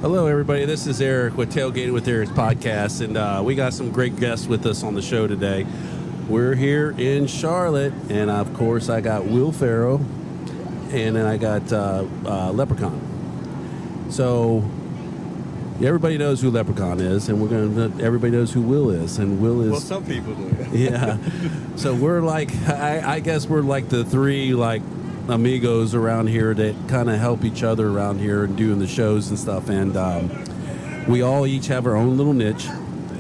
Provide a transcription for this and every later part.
Hello, everybody. This is Erik with Tailgating with Erik podcast, and we got some great guests with us on the show today. We're here in Charlotte, and of course, I got Will Ferrell, and then I got Leprechaun. So everybody knows who Leprechaun is, and everybody knows who Will is, and Will is. Well, some people do. Yeah. So we're like, I guess we're like the three amigos around here that kind of help each other around here and doing the shows and stuff, and we all each have our own little niche,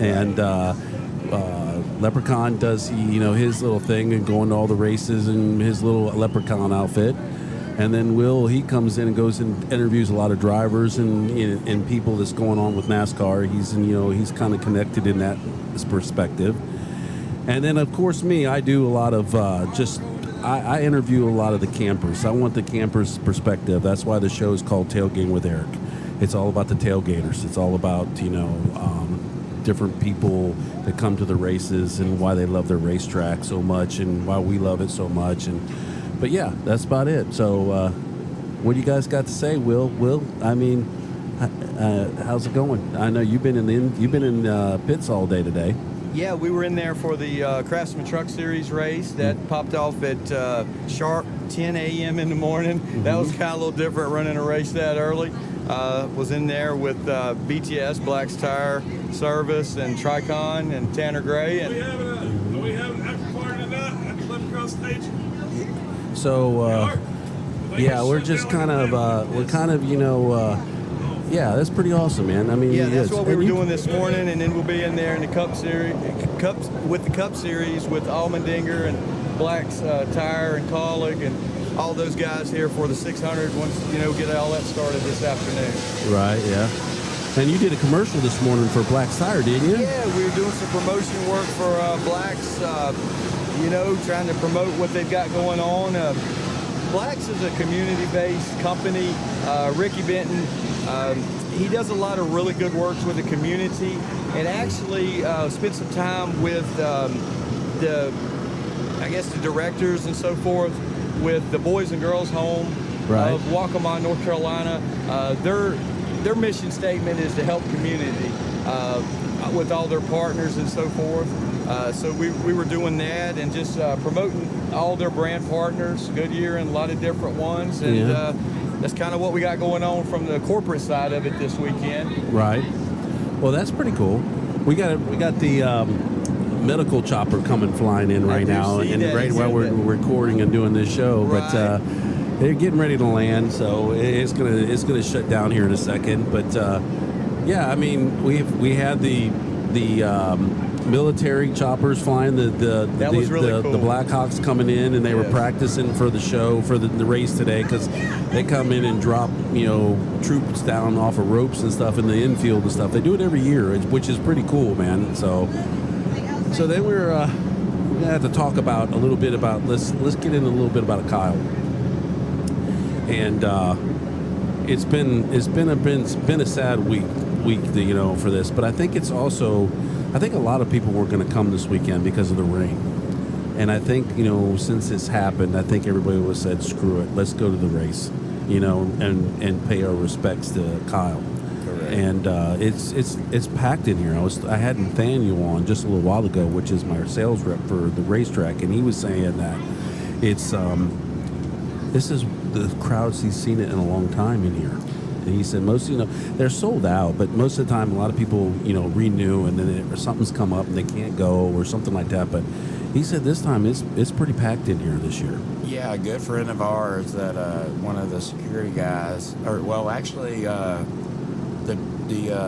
and Leprechaun does his little thing and going to all the races in his little leprechaun outfit, and then Will, he comes in and goes and interviews a lot of drivers and people that's going on with NASCAR. He's kind of connected in that perspective, and then of course me, I do a lot of I interview a lot of the campers. I want the campers' perspective. That's why the show is called Tailgating with Erik. It's all about the tailgaters. It's all about, different people that come to the races and why they love their racetrack so much and why we love it so much. But yeah, that's about it. So what do you guys got to say, Will? I mean, how's it going? I know you've been in pits all day today. Yeah, we were in there for the Craftsman Truck Series race that popped off at sharp 10 a.m. in the morning. Mm-hmm. That was kind of a little different running a race that early. Was in there with BTS, Black's Tire Service, and Tricon, and Tanner Gray. And do we have an after party tonight at the Leprechaun stage? So, yeah, we're just kind of, yeah, that's pretty awesome, man. I mean, yeah, that's what we were doing this morning, and then we'll be in there in the Cup Series, with the Cup Series with Allmendinger and Black's Tire and Colleague and all those guys here for the 600 once get all that started this afternoon. Right, yeah. And you did a commercial this morning for Black's Tire, didn't you? Yeah, we were doing some promotion work for Black's, trying to promote what they've got going on. Black's is a community-based company. Ricky Benton, he does a lot of really good works with the community, and actually spent some time with the directors and so forth with the Boys and Girls Home of Waccamaw, North Carolina. Their mission statement is to help community with all their partners and so forth. So we were doing that and just promoting all their brand partners, Goodyear and a lot of different ones. And that's kind of what we got going on from the corporate side of it this weekend. Right. Well, that's pretty cool. We got the medical chopper flying in right now, and right while we're recording and doing this show. Right. But they're getting ready to land, so it's gonna shut down here in a second. But yeah, I mean, we had the military choppers flying, the Blackhawks coming in, and they were practicing for the show for the race today, because they come in and drop troops down off of ropes and stuff in the infield and stuff. They do it every year, which is pretty cool, man. So then we're gonna have to talk about a little bit about let's get into a little bit about Kyle. And it's been a sad week for this, but I think it's also, I think a lot of people were going to come this weekend because of the rain. And I think, since this happened, I think everybody would have said, screw it, let's go to the race, and pay our respects to Kyle. Correct. And it's packed in here. I had Nathaniel on just a little while ago, which is my sales rep for the racetrack, and he was saying that it's this is the crowds he's seen it in a long time in here. And he said most, they're sold out, but most of the time a lot of people, renew, and then something's come up and they can't go or something like that. But he said this time it's pretty packed in here this year. Yeah, a good friend of ours that one of the security guys, the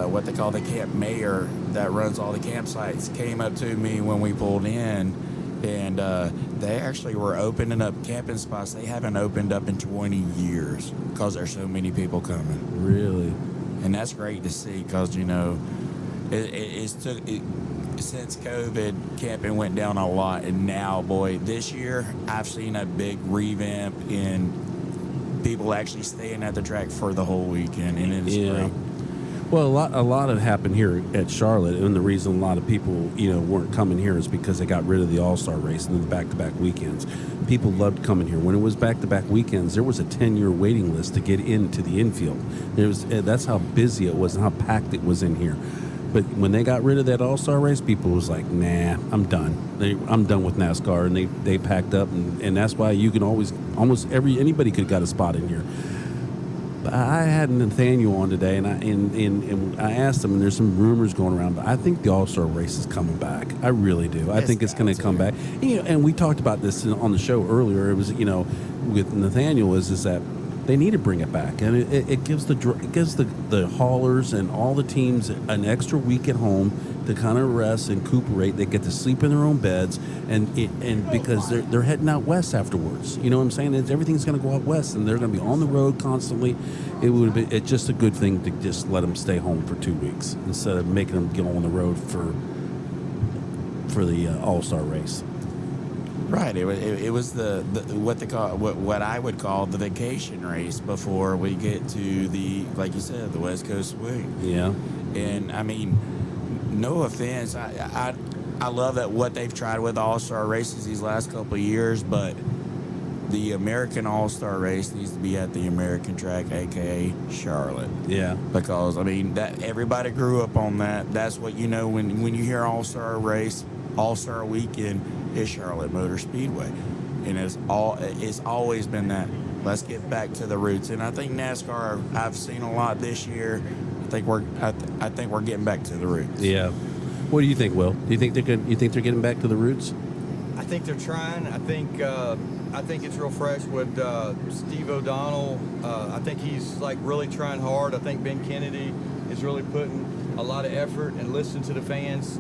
what they call the camp mayor that runs all the campsites, came up to me when we pulled in, and they actually were opening up camping spots they haven't opened up in 20 years because there's so many people coming. Really? And that's great to see, because since COVID, camping went down a lot, and now, boy, this year I've seen a big revamp in people actually staying at the track for the whole weekend, and it is great. Well, a lot had happened here at Charlotte, and the reason a lot of people, weren't coming here is because they got rid of the All-Star race and the back-to-back weekends. People loved coming here. When it was back-to-back weekends, there was a 10-year waiting list to get into the infield. That's how busy it was and how packed it was in here. But when they got rid of that All-Star race, people was like, nah, I'm done. I'm done with NASCAR, and they packed up, and that's why you can anybody could have got a spot in here. I had Nathaniel on today, and I asked him, and there's some rumors going around, but I think the All-Star race is coming back. I really do. I think it's going to come back. And we talked about this on the show earlier. It was, with Nathaniel is that they need to bring it back, and it gives the haulers and all the teams an extra week at home to kind of rest and recuperate. They get to sleep in their own beds, and because they're heading out west afterwards. You know what I'm saying? Everything's going to go out west, and they're going to be on the road constantly. It's just a good thing to just let them stay home for 2 weeks instead of making them get on the road for the All-Star race. Right. It was the what I would call the vacation race before we get to like you said, the West Coast swing. Yeah. And I mean, no offense, I love that what they've tried with All-Star races these last couple of years, but the American All-Star race needs to be at the American track, aka Charlotte. Yeah. Because I mean that everybody grew up on that. That's what when you hear All-Star race, All-Star weekend is Charlotte Motor Speedway, and it's always been that. Let's get back to the roots, and I think NASCAR. I've seen a lot this year. I think we're getting back to the roots. Yeah. What do you think, Will? Do you think they're getting back to the roots? I think they're trying. I think it's real fresh with Steve O'Donnell. I think he's really trying hard. I think Ben Kennedy is really putting a lot of effort and listening to the fans.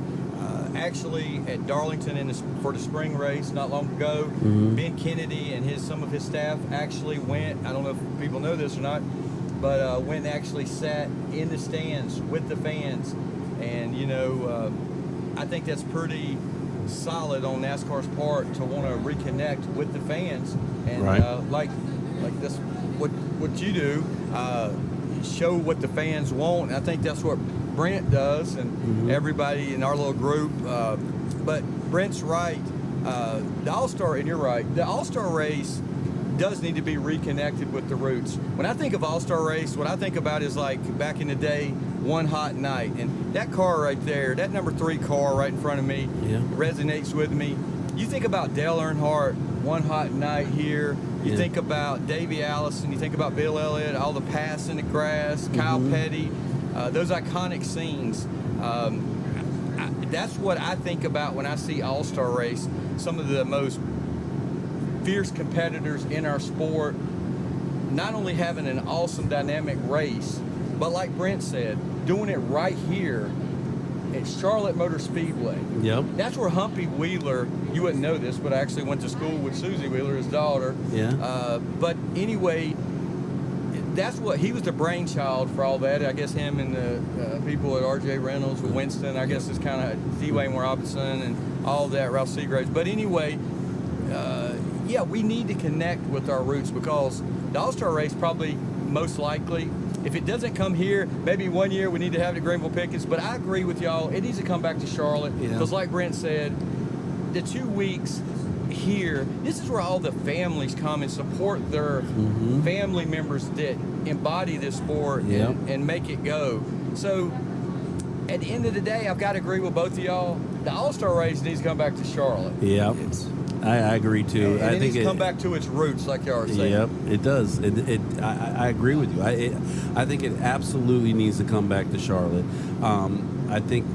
Actually, at Darlington for the spring race not long ago, Ben Kennedy and some of his staff actually went. I don't know if people know this or not, but went and actually sat in the stands with the fans, and I think that's pretty solid on NASCAR's part to want to reconnect with the fans, and right. Like that's what you do, show what the fans want. And I think that's what Brent does, and everybody in our little group. But Brent's right. The All-Star, and you're right, the All-Star race does need to be reconnected with the roots. When I think of All-Star race, what I think about is like back in the day, one hot night. And that car right there, that number 3 car right in front of me, resonates with me. You think about Dale Earnhardt, one hot night here. You think about Davey Allison. You think about Bill Elliott, all the pass in the grass, Kyle Petty, those iconic scenes. That's what I think about when I see All-Star race. Some of the most fierce competitors in our sport, not only having an awesome dynamic race, but like Brent said, doing it right here at Charlotte Motor Speedway. Yep. That's where Humpy Wheeler, you wouldn't know this, but I actually went to school with Susie Wheeler, his daughter. Yeah. But anyway, that's what, he was the brainchild for all that. I guess him and the people at RJ Reynolds with Winston, I guess it's kind of D-Wayne Robinson and all that, Ralph Seagraves. But anyway, we need to connect with our roots, because the All-Star race probably most likely, if it doesn't come here, maybe one year we need to have it at Greenville Pickens. But I agree with y'all, it needs to come back to Charlotte, because like Brent said, the 2 weeks here, this is where all the families come and support their family members that embody this sport and make it go. So at the end of the day, I've got to agree with both of y'all. The All-Star race needs to come back to Charlotte. Yeah, I agree too. And it needs to come back to its roots, like y'all are saying. Yep, it does. I agree with you. I think it absolutely needs to come back to Charlotte. I think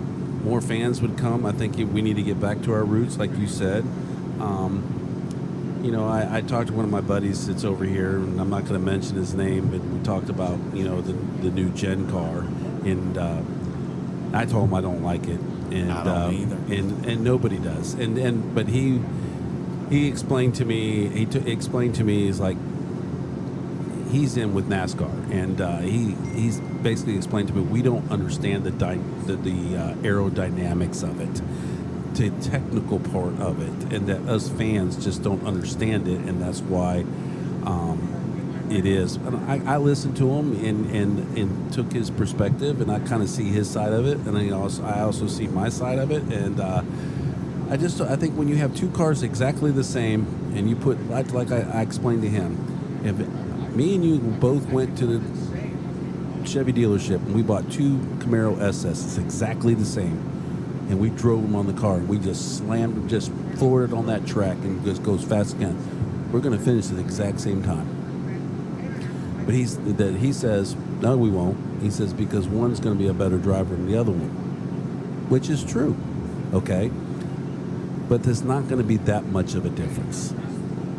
more fans would come. I think we need to get back to our roots, like you said. I talked to one of my buddies that's over here, and I'm not going to mention his name, but we talked about, the new Gen car, and I told him I don't like it, and I don't either. And nobody does, but he explained to me, he's like, he's in with NASCAR, and he's basically explained to me, we don't understand the aerodynamics of it, the technical part of it, and that us fans just don't understand it, and that's why It is. And I listened to him and took his perspective, and I kind of see his side of it, and I also see my side of it, and I think when you have two cars exactly the same, and you put like I explained to him, if me and you both went to the Chevy dealership and we bought two Camaro SSs exactly the same, and we drove them on the car and we just floored it on that track and just goes fast again, we're going to finish at the exact same time. But he says, no, we won't. He says, because one's going to be a better driver than the other one, which is true, okay? But there's not going to be that much of a difference,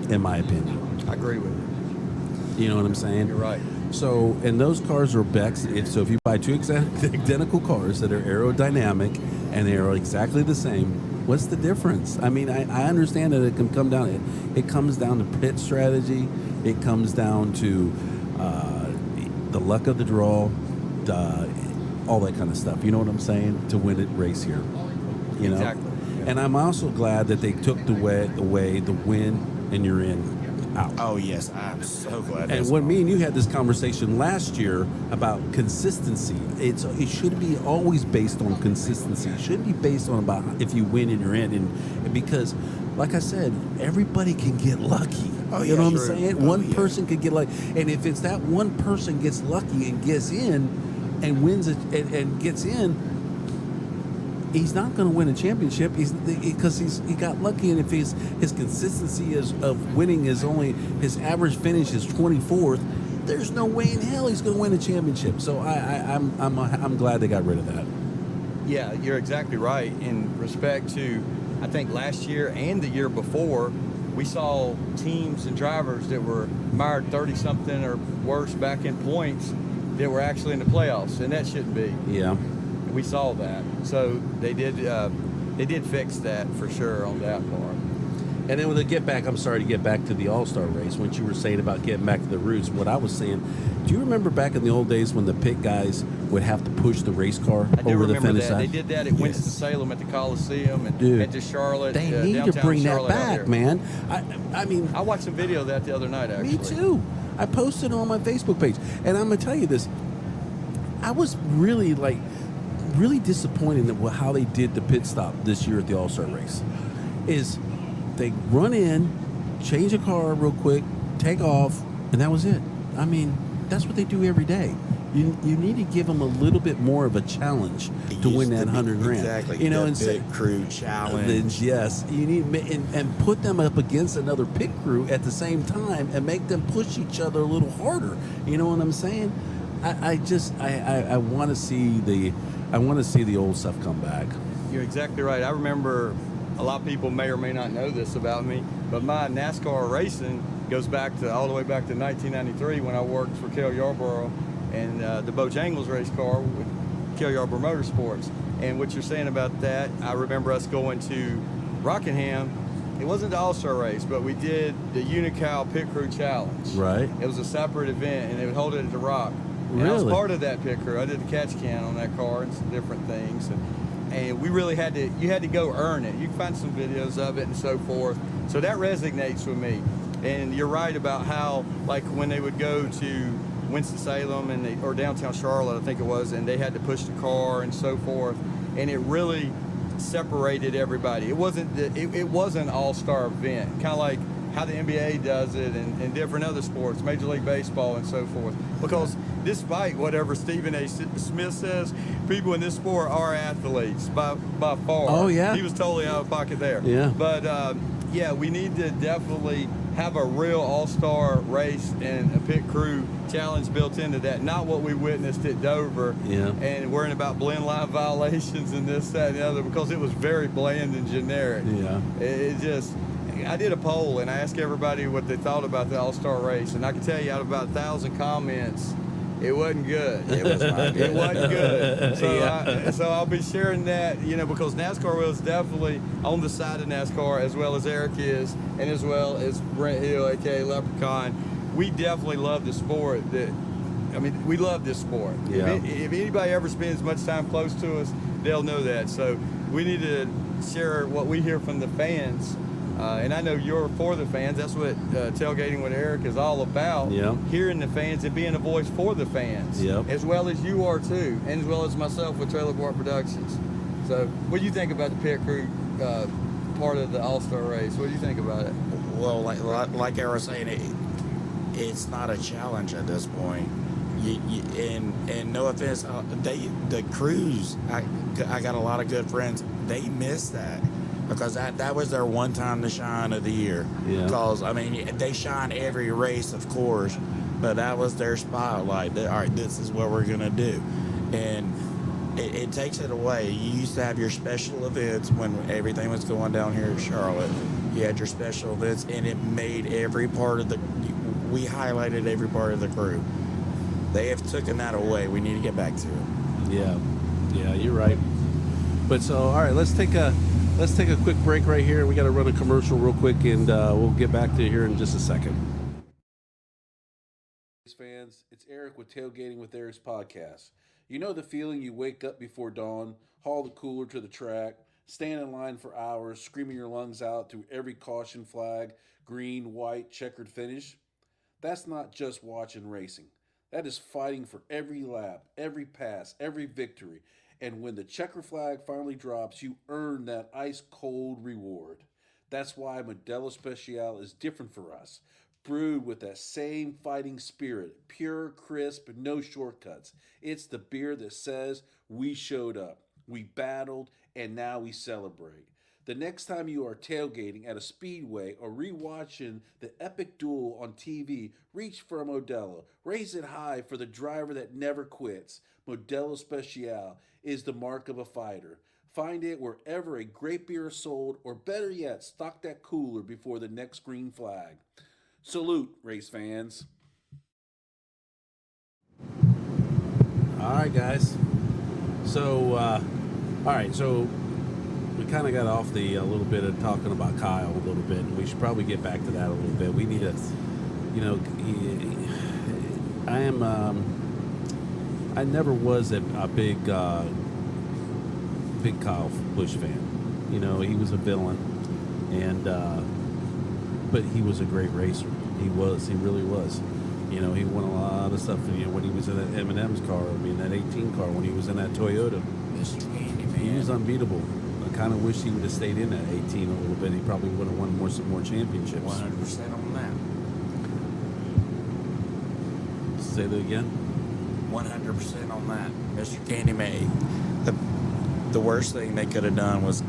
in my opinion. I agree with you. You know what I'm saying? You're right. So, and those cars are Becks. So if you buy two identical cars that are aerodynamic and they are exactly the same, what's the difference? I mean, I understand that it can come down. It comes down to pit strategy. It comes down to the luck of the draw, all that kind of stuff. You know what I'm saying? To win a race here. You know? Exactly. Yeah. And I'm also glad that they took the win and you're in. Out. Oh yes, I'm so glad. And when me and you had this conversation last year about consistency, it should be always based on consistency. It shouldn't be based on about if you win and you're in, and because, like I said, everybody can get lucky. Oh, you know what I'm true. saying? One person could get lucky, and if it's that one person gets lucky and gets in, and wins it and gets in. He's not going to win a championship because he got lucky, and if his consistency of winning is only his average finish is 24th, there's no way in hell he's going to win a championship. So I'm glad they got rid of that. Yeah, you're exactly right. In respect to, I think last year and the year before, we saw teams and drivers that were mired 30-something or worse back in points that were actually in the playoffs, and that shouldn't be. Yeah. We saw that, so they did fix that for sure on that part. And then when they get back, I'm sorry to get back to the All-Star race, what you were saying about getting back to the roots, what I was saying, do you remember back in the old days when the pit guys would have to push the race car over the finish that. line? They did that at Winston-Salem at the Coliseum and Dude, at the Charlotte. They need to bring that back, man. I mean, I watched some video of that the other night, actually. Me too. I posted it on my Facebook page. And I'm going to tell you this. I was really disappointed in how they did the pit stop this year at the All-Star race. Is they run in, change a car real quick, take off, and that was it. I mean, that's what they do every day. You need to give them a little bit more of a challenge to win that $100,000. Exactly. You know, the and pit crew challenge. Yes, you need and put them up against another pit crew at the same time and make them push each other a little harder. You know what I'm saying? I want to see the old stuff come back. You're exactly right. I remember a lot of people may or may not know this about me, but my NASCAR racing goes all the way back to 1993 when I worked for Cale Yarborough and the Bojangles race car with Cale Yarborough Motorsports. And what you're saying about that, I remember us going to Rockingham. It wasn't the All-Star race, but we did the Unical Pit Crew Challenge. Right. It was a separate event, and they would hold it at the Rock. And I was part of that pit crew. I did the catch can on that car and some different things. And we really you had to go earn it. You can find some videos of it and so forth. So that resonates with me. And you're right about how, like, when they would go to Winston-Salem or downtown Charlotte, I think it was, and they had to push the car and so forth. And it really separated everybody. It wasn't an all-star event, kind of like how the NBA does it and different other sports, Major League Baseball and so forth. Because despite whatever Stephen A. Smith says, people in this sport are athletes by far. Oh, yeah. He was totally out of pocket there. Yeah. But, we need to definitely have a real all-star race and a pit crew challenge built into that. Not what we witnessed at Dover. Yeah. And worrying about blend line violations and this, that, and the other, because it was very bland and generic. Yeah. I did a poll and I asked everybody what they thought about the All-Star race, and I can tell you out of about 1,000 comments, it wasn't good. It was not good. It wasn't good. So, Yeah. so I'll be sharing that, because NASCAR was definitely on the side of NASCAR, as well as Erik is, and as well as Brent Hill, aka Leprechaun. We definitely love the sport. We love this sport. Yeah. If anybody ever spends much time close to us, they'll know that. So we need to share what we hear from the fans And I know you're for the fans. That's what Tailgating with Erik is all about. Yep. Hearing the fans and being a voice for the fans. Yep. As well as you are too, and as well as myself with Trailer Park Productions. So, what do you think about the pit crew part of the All-Star race? What do you think about it? Well, like I was saying, it's not a challenge at this point. And no offense, the crews, I got a lot of good friends. They miss that because that was their one time to shine of the year. Yeah. Because I mean, they shine every race, of course, but that was their spotlight. All right, this is what we're gonna do, and it takes it away. You used to have your special events when everything was going down here in Charlotte. You had your special events, and it made every part of we highlighted every part of the crew. They have taken that away. We need to get back to it. Yeah, you're right. But so, all right, let's take a quick break right here. We got to run a commercial real quick, and we'll get back to here in just a second. Fans, it's Erik with Tailgating with Erik's podcast. You know the feeling you wake up before dawn, haul the cooler to the track, stand in line for hours, screaming your lungs out through every caution flag, green, white, checkered finish? That's not just watching racing. That is fighting for every lap, every pass, every victory. And when the checker flag finally drops, you earn that ice-cold reward. That's why Modelo Special is different for us. Brewed with that same fighting spirit, pure, crisp, no shortcuts. It's the beer that says we showed up, we battled, and now we celebrate. The next time you are tailgating at a speedway or rewatching the epic duel on TV, reach for a Modelo. Raise it high for the driver that never quits. Modelo Special is the mark of a fighter. Find it wherever a great beer is sold, or better yet, stock that cooler before the next green flag. Salute, race fans. All right, guys. So, we kind of got off the a little bit of talking about Kyle a little bit, and we should probably get back to that a little bit. We need to, I never was a big Kyle Busch fan. You know, he was a villain, and but he was a great racer. He really was. You know, he won a lot of stuff. You know, when he was in that M&M's car, that 18 car, when he was in that Toyota, he was unbeatable. I kind of wish he would have stayed in that 18 a little bit. He probably would have won some more championships. 100% on that. Say that again. 100% on that, Mr. Candyman. The worst thing they could have done was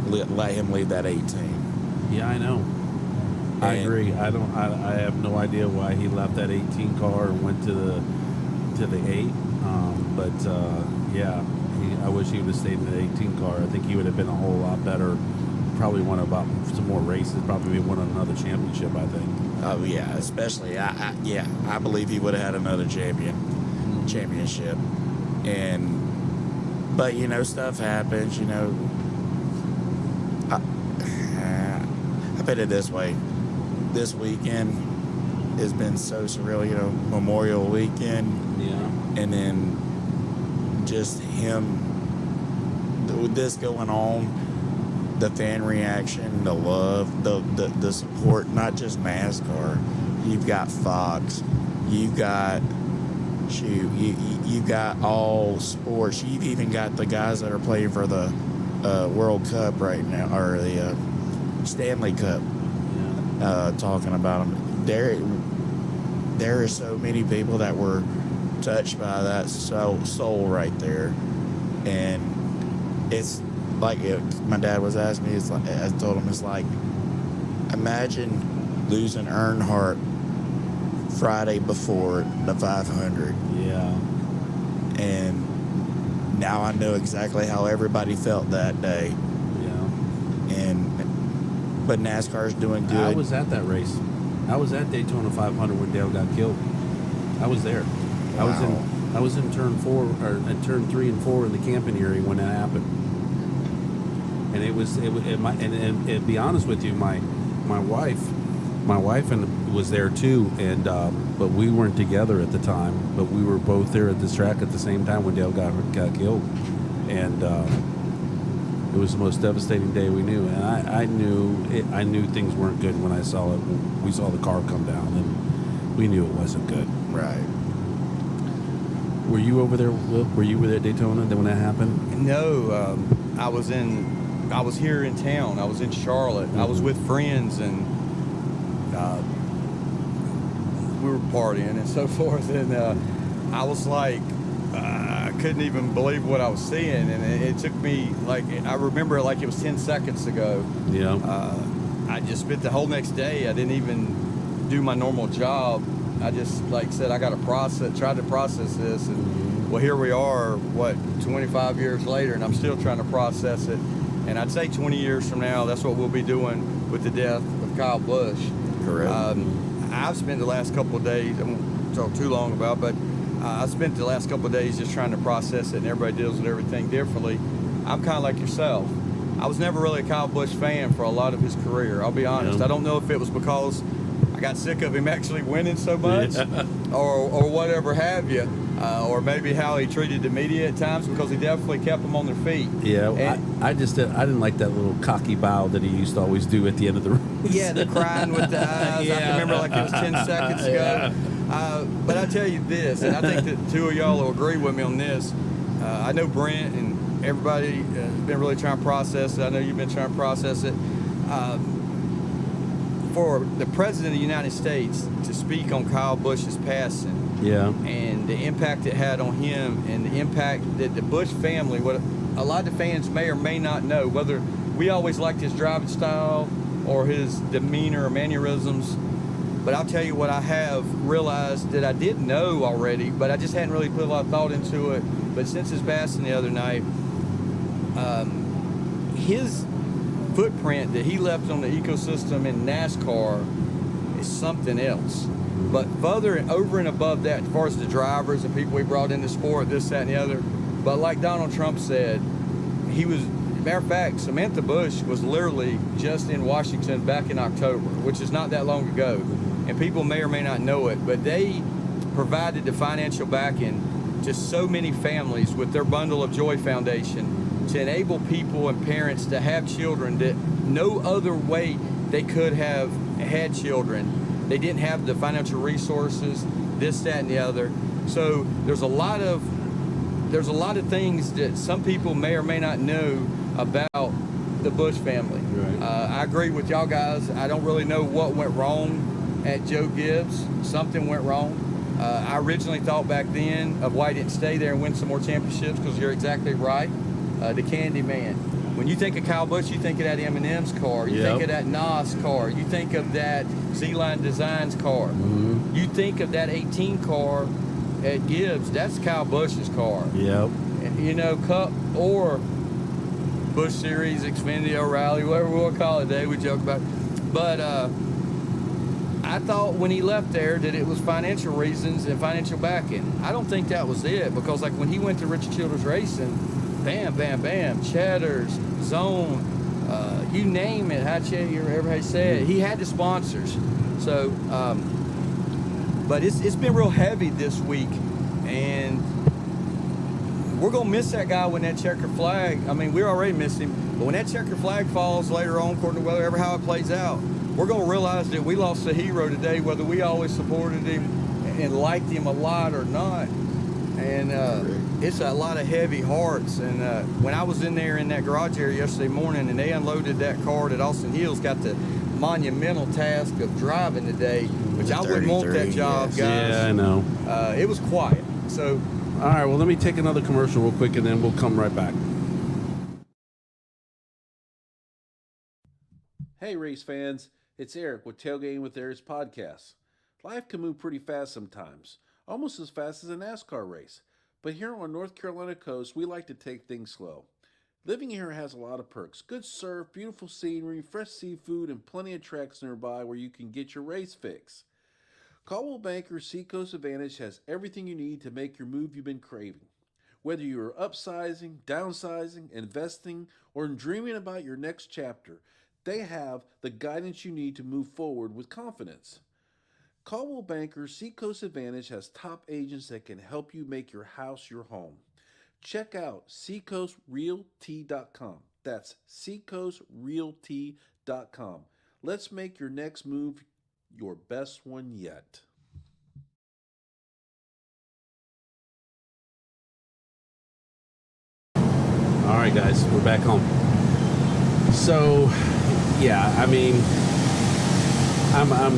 let him leave that 18. Yeah, I know. I agree. I have no idea why he left that 18 car and went to the 8. I wish he would have stayed in the 18 car. I think he would have been a whole lot better. Probably won about some more races. Probably won another championship, I think. Oh yeah, especially I believe he would have had another championship. But you know, stuff happens. You know, I put it this way: this weekend has been so surreal. You know, Memorial Weekend. Yeah. And then just him with this going on, the fan reaction, the love, the support, not just NASCAR. You've got Fox, you've got you've got all sports. You've even got the guys that are playing for the World Cup right now, or the Stanley Cup. Yeah. Talking about them. There are so many people that were touched by that soul right there, and it's like my dad was asking me. It's like I told him, it's like, imagine losing Earnhardt Friday before the 500. Yeah. And now I know exactly how everybody felt that day. Yeah. But NASCAR's doing good. I was at that race. I was at Daytona 500 when Dale got killed. I was there. Wow. I was in turn 4 or in turn 3 and 4 in the camping area when that happened. And to be honest with you, my wife was there too, and but we weren't together at the time. But we were both there at this track at the same time when Dale got killed, and It was the most devastating day we knew, and I knew things weren't good when I saw it. We saw the car come down, and we knew it wasn't good. Right. Were you over there, Will? Were you over there at Daytona when that happened? No, I was here in town. I was in Charlotte. I was with friends, and we were partying and so forth. And I was like, I couldn't even believe what I was seeing. And it took me, like, I remember it like it was 10 seconds ago. Yeah. I just spent the whole next day. I didn't even do my normal job. I just, like said, I got to tried to process this. And, well, here we are, 25 years later, and I'm still trying to process it. And I'd say 20 years from now, that's what we'll be doing with the death of Kyle Busch. Correct. I've spent the last couple of days, I won't talk too long about, but I spent the last couple of days just trying to process it, and everybody deals with everything differently. I'm kind of like yourself. I was never really a Kyle Busch fan for a lot of his career, I'll be honest. Yeah. I don't know if it was because I got sick of him actually winning so much, or whatever have you, or maybe how he treated the media at times, because he definitely kept them on their feet. Yeah, And, I didn't like that little cocky bow that he used to always do at the end of the race. yeah, the crying with the eyes. I can remember like it was 10 seconds ago. But I tell you this, and I think that two of y'all will agree with me on this. I know Brent and everybody has been really trying to process it. I know you've been trying to process it. For the President of the United States to speak on Kyle Busch's passing, Yeah. and the impact it had on him, and the impact that the Busch family, what a lot of fans may or may not know, whether we always liked his driving style or his demeanor or mannerisms, but I'll tell you what I have realized that I did know already, but I just hadn't really put a lot of thought into it. But since his passing the other night, his footprint that he left on the ecosystem in NASCAR is something else. But further over and above that, as far as the drivers and people we brought into sport, this, that, and the other, but like Donald Trump said, he was, matter of fact, Samantha Busch was literally just in Washington back in October, which is not that long ago. And people may or may not know it, but they provided the financial backing to so many families with their Bundle of Joy Foundation to enable people and parents to have children that no other way they could have had children. They didn't have the financial resources, this, that, and the other. So there's a lot of things that some people may or may not know about the Busch family. Right. I agree with y'all guys. I don't really know what went wrong at Joe Gibbs. Something went wrong. I originally thought back then of why he didn't stay there and win some more championships, because you're exactly right. The Candy Man. When you think of Kyle Busch, you think of that M&M's car. You think of that Nascar. You think of that Z-Line Designs car. Mm-hmm. You think of that 18 car at Gibbs. That's Kyle Busch's car. Yep. You know, Cup or Busch Series, Xfinity, O'Reilly, whatever we'll call it today, we joke about. But I thought when he left there that it was financial reasons and financial backing. I don't think that was it, because like when he went to Richard Childress Racing, bam, bam, bam, Cheddar's, Zone, you name it, everybody said, he had the sponsors. So, but it's been real heavy this week, and we're going to miss that guy when that checker flag, I mean, we already missed him, but when that checker flag falls later on, according to whatever how it plays out, we're going to realize that we lost a hero today, whether we always supported him and liked him a lot or not. And it's a lot of heavy hearts. And when I was in there in that garage area yesterday morning, and they unloaded that car that Austin Hill's got the monumental task of driving today, which I wouldn't want that job, guys. Yeah, I know. It was quiet. So, all right, well, let me take another commercial real quick, and then we'll come right back. Hey, race fans. It's Erik with Tailgating with Erik's podcast. Life can move pretty fast sometimes, almost as fast as a NASCAR race. But here on North Carolina coast, we like to take things slow. Living here has a lot of perks. Good surf, beautiful scenery, fresh seafood, and plenty of tracks nearby where you can get your race fix. Coldwell Banker Seacoast Advantage has everything you need to make your move you've been craving. Whether you are upsizing, downsizing, investing, or dreaming about your next chapter, they have the guidance you need to move forward with confidence. Coldwell Banker Seacoast Advantage has top agents that can help you make your house your home. Check out seacoastrealty.com. That's seacoastrealty.com. Let's make your next move your best one yet. All right, guys, we're back home. So, yeah, I mean, I'm a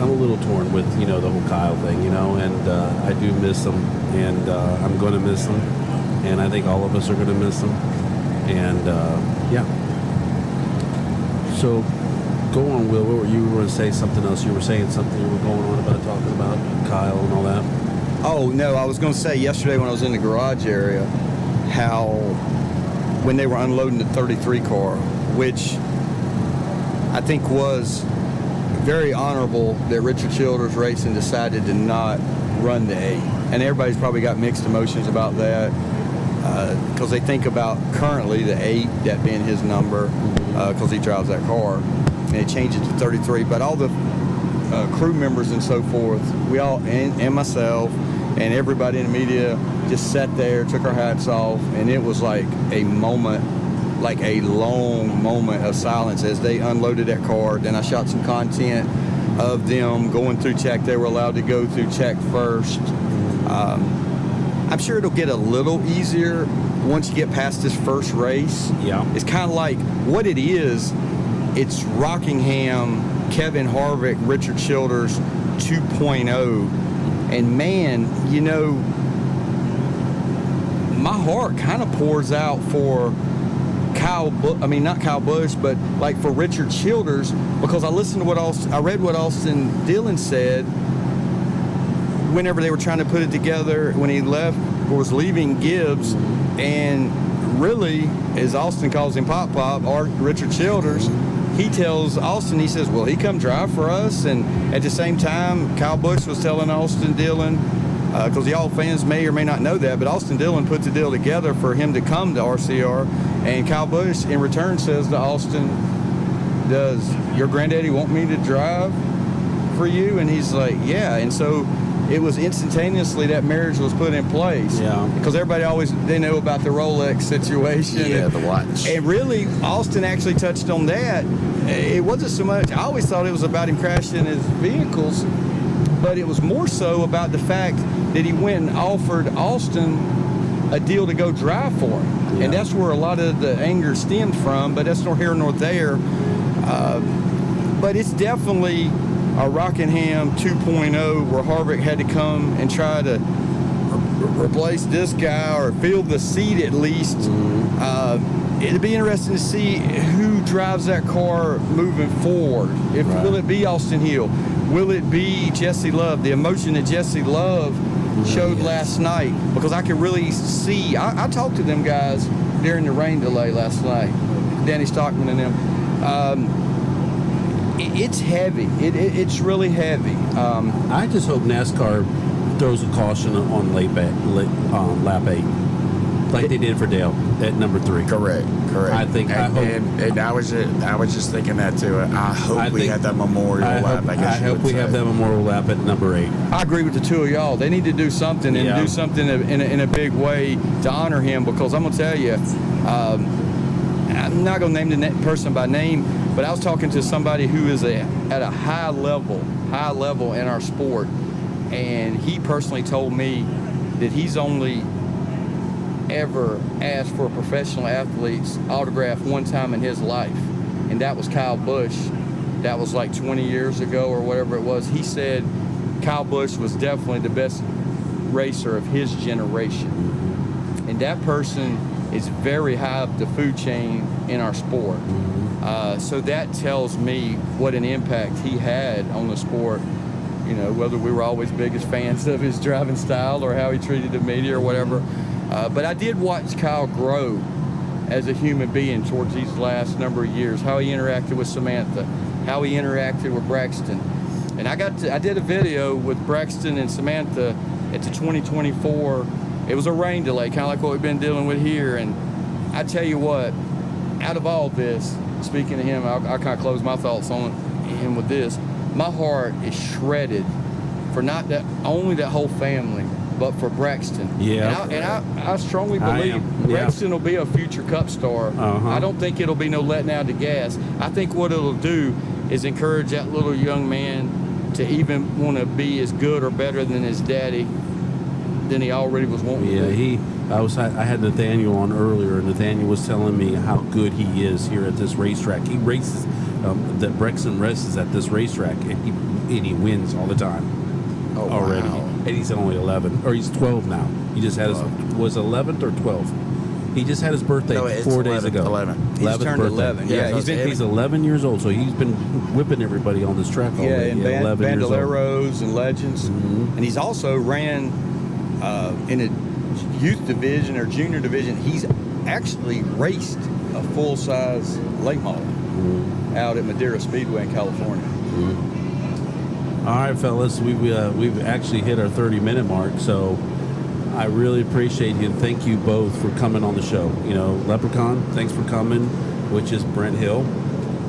little torn with the whole Kyle thing, and I do miss him, and I'm going to miss him, and I think all of us are going to miss him, and yeah. So, go on, Will. What were you going to say? Something else? You were saying something. You were going on about talking about Kyle and all that. Oh, no, I was going to say yesterday when I was in the garage area how when they were unloading the 33 car, which I think was very honorable that Richard Childers Racing decided to not run the 8. And everybody's probably got mixed emotions about that because they think about currently the 8, that being his number, because he drives that car. And they changed it to 33. But all the crew members and so forth, we all, and myself, and everybody in the media just sat there, took our hats off, and it was like a moment, like a long moment of silence as they unloaded that car. Then I shot some content of them going through check. They were allowed to go through check first. I'm sure it'll get a little easier once you get past this first race. Yeah. It's kind of like what it is. It's Rockingham, Kevin Harvick, Richard Childers 2.0. And man, my heart kind of pours out for not Kyle Busch, but like for Richard Childers, because I listened to I read what Austin Dillon said whenever they were trying to put it together when he was leaving Gibbs, and really, as Austin calls him Pop, or Richard Childers, he tells Austin, he says, well, he come drive for us. And at the same time, Kyle Busch was telling Austin Dillon, because y'all fans may or may not know that, but Austin Dillon put the deal together for him to come to RCR. And Kyle Busch, in return, says to Austin, does your granddaddy want me to drive for you? And he's like, yeah. And so it was instantaneously that marriage was put in place. Yeah. Because everybody they know about the Rolex situation. Yeah, the watch. And really, Austin actually touched on that. It wasn't so much, I always thought it was about him crashing his vehicles, but it was more so about the fact that he went and offered Austin a deal to go drive for him. Yeah. And that's where a lot of the anger stemmed from, but that's nor here nor there. But it's definitely a Rockingham 2.0 where Harvick had to come and try to replace this guy or fill the seat at least. It'd be interesting to see who drives that car moving forward. Will it be Austin Hill? Will it be Jesse Love? The emotion that Jesse Love showed last night, because I could really see. I talked to them guys during the rain delay last night, Danny Stockman and them. It's heavy. It's really heavy. I just hope NASCAR throws a caution on lap 8, like they did for Dale at number 3. Correct. I think. And I was just thinking that too. I hope we have that memorial lap. I hope we have that memorial lap at number 8. I agree with the two of y'all. They need to do something and do something in a big way to honor him, because I'm gonna tell you, I'm not gonna name the person by name, but I was talking to somebody who is at a high level in our sport, and he personally told me that he's only ever asked for a professional athlete's autograph one time in his life, and that was Kyle Busch. That was like 20 years ago or whatever it was. He said Kyle Busch was definitely the best racer of his generation, and that person is very high up the food chain in our sport. So that tells me what an impact he had on the sport. Whether we were always biggest fans of his driving style or how he treated the media or whatever. But I did watch Kyle grow as a human being towards these last number of years, how he interacted with Samantha, how he interacted with Braxton. And I did a video with Braxton and Samantha at the 2024. It was a rain delay, kind of like what we've been dealing with here. And I tell you what, out of all this, speaking to him, I'll kind of close my thoughts on him with this. My heart is shredded for not that only that whole family, but for Braxton. Yeah. And I strongly I believe am. Yeah. Braxton will be a future Cup star. Uh-huh. I don't think it'll be no letting out the gas. I think what it'll do is encourage that little young man to even want to be as good or better than his daddy than he already was wanting to be. I had Nathaniel on earlier, and Nathaniel was telling me how good he is here at this racetrack. He races, that Braxton races at this racetrack, and he wins all the time. Oh, already. wow. And he's only 11, or he's 12 now. He just had was 11th or 12th. He just had his birthday No, it's 4 days 11th, ago. 11. He's 11th turned birthday. 11. Yeah, Yeah, He's 11 years old, so he's been whipping everybody on this track already. Yeah, and 11 years old. Bandoleros and Legends. Mhm. And he's also ran in a youth division or junior division. He's actually raced a full-size late model out at Madeira Speedway in California. All right, fellas, we've actually hit our 30-minute mark, so I really appreciate you and thank you both for coming on the show. You know, Leprechaun, thanks for coming, which is Brent Hill,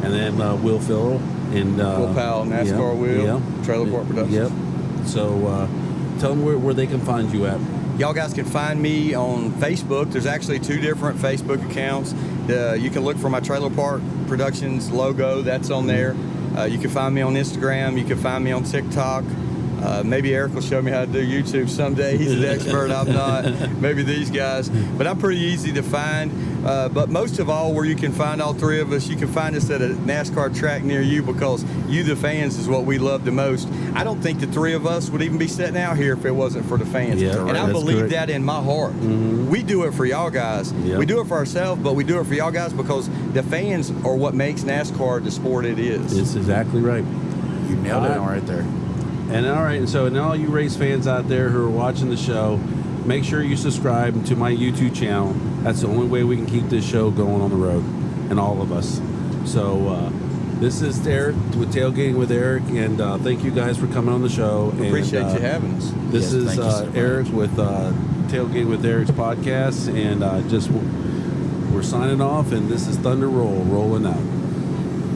and then Will Ferrell and Will Powell, NASCAR Wheel, Trailer Park Productions. Yep. So tell them where they can find you at. Y'all guys can find me on Facebook. There's actually 2 different Facebook accounts. You can look for my Trailer Park Productions logo. That's on there. You can find me on Instagram. You can find me on TikTok. Maybe Erik will show me how to do YouTube someday. He's an expert. I'm not. Maybe these guys. But I'm pretty easy to find. But most of all, where you can find all 3 of us, you can find us at a NASCAR track near you, because you, the fans, is what we love the most. I don't think the 3 of us would even be sitting out here if it wasn't for the fans. Yeah, and I that's believe correct. that in my heart. Mhm. We do it for y'all guys. Yep. We do it for ourselves, but we do it for y'all guys because the fans are what makes NASCAR the sport it is. It's exactly right. You nailed it All on right there. And all right, and so and all you race fans out there who are watching the show, make sure you subscribe to my YouTube channel. That's the only way we can keep this show going on the road, and all of us. So this is Erik with Tailgating with Erik, and thank you guys for coming on the show. Appreciate and, you having us. This Yes, is thank you so much. Erik with Tailgating with Erik's podcast, and we're signing off, and this is Thunder Roll, rolling out.